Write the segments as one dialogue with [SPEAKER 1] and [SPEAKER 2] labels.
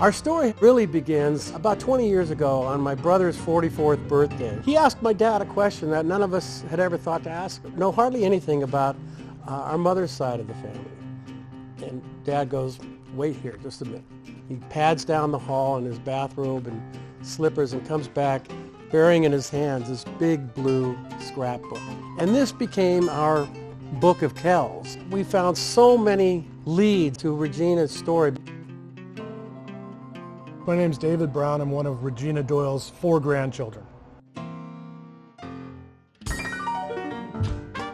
[SPEAKER 1] Our story really begins about 20 years ago on my brother's 44th birthday. He asked my dad a question that none of us had ever thought to ask him. No, hardly anything about our mother's side of the family. And Dad goes, wait here just a minute. He pads down the hall in his bathrobe and slippers and comes back bearing in his hands this big blue scrapbook. And this became our book of Kells. We found so many leads to Regina's story.
[SPEAKER 2] My name's David Brown. I'm one of Regina Doyle's 4 grandchildren.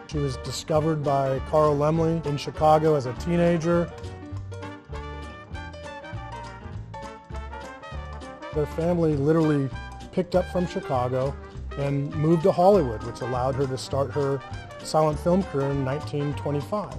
[SPEAKER 2] She was discovered by Carl Laemmle in Chicago as a teenager. Their family literally picked up from Chicago and moved to Hollywood, which allowed her to start her silent film career in 1925.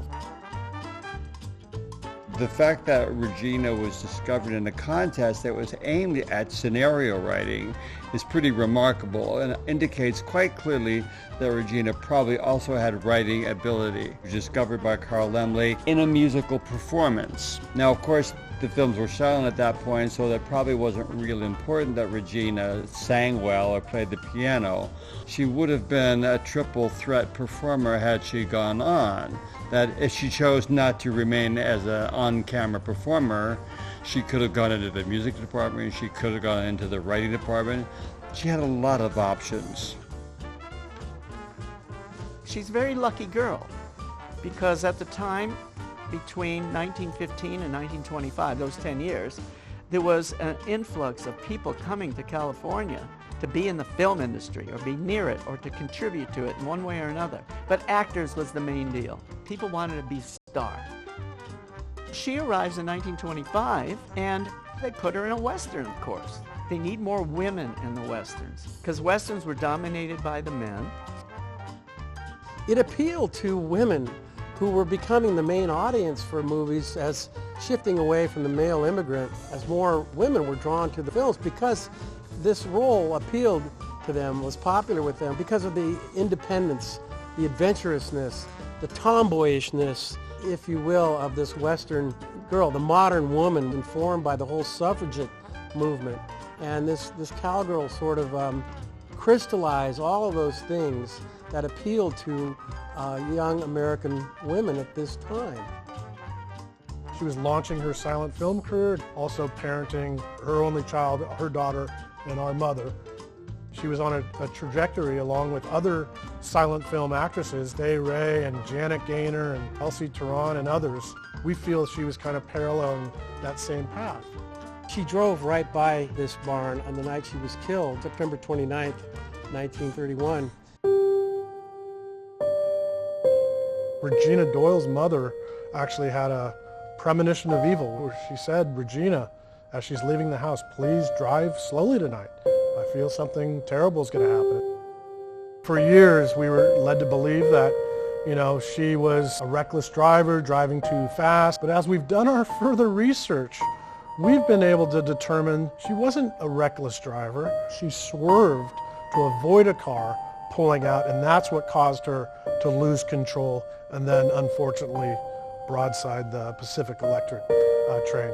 [SPEAKER 3] The fact that Regina was discovered in a contest that was aimed at scenario writing is pretty remarkable and indicates quite clearly that Regina probably also had writing ability. She was discovered by Carl Laemmle in a musical performance. Now, of course, the films were silent at that point, so that probably wasn't really important that Regina sang well or played the piano. She would have been a triple threat performer had she gone on. That if she chose not to remain as an on-camera performer, she could have gone into the music department, she could have gone into the writing department. She had a lot of options.
[SPEAKER 4] She's a very lucky girl because at the time, between 1915 and 1925, those 10 years, there was an influx of people coming to California to be in the film industry or be near it or to contribute to it in one way or another. But actors was the main deal. People wanted to be stars. She arrives in 1925 and they put her in a Western, of course. They need more women in the Westerns because Westerns were dominated by the men.
[SPEAKER 1] It appealed to women who were becoming the main audience for movies as shifting away from the male immigrant as more women were drawn to the films because this role appealed to them, was popular with them because of the independence, the adventurousness, the tomboyishness, if you will, of this Western girl, the modern woman informed by the whole suffragette movement. And this cowgirl sort of crystallized all of those things that appealed to young American women at this time.
[SPEAKER 2] She was launching her silent film career, also parenting her only child, her daughter, and our mother. She was on a trajectory along with other silent film actresses, Fay Wray and Janet Gaynor and Elsi Taron and others. We feel she was kind of paralleling that same path.
[SPEAKER 1] She drove right by this barn on the night she was killed, September 29th, 1931.
[SPEAKER 2] Regina Doyle's mother actually had a premonition of evil where she said, Regina, as she's leaving the house, please drive slowly tonight. I feel something terrible is going to happen. For years, we were led to believe that, she was a reckless driver, driving too fast. But as we've done our further research, we've been able to determine she wasn't a reckless driver. She swerved to avoid a car pulling out, and that's what caused her to lose control and then, unfortunately, broadside the Pacific Electric train.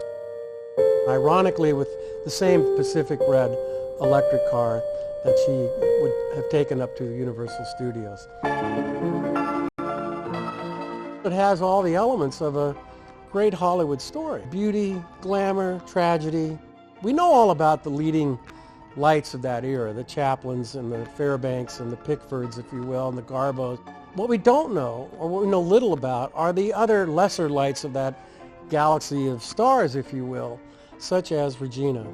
[SPEAKER 1] Ironically, with the same Pacific Red electric car that she would have taken up to Universal Studios. It has all the elements of a great Hollywood story. Beauty, glamour, tragedy. We know all about the leading lights of that era, the Chaplins and the Fairbanks and the Pickfords, if you will, and the Garbos. What we don't know, or what we know little about, are the other lesser lights of that galaxy of stars, if you will, such as Regina.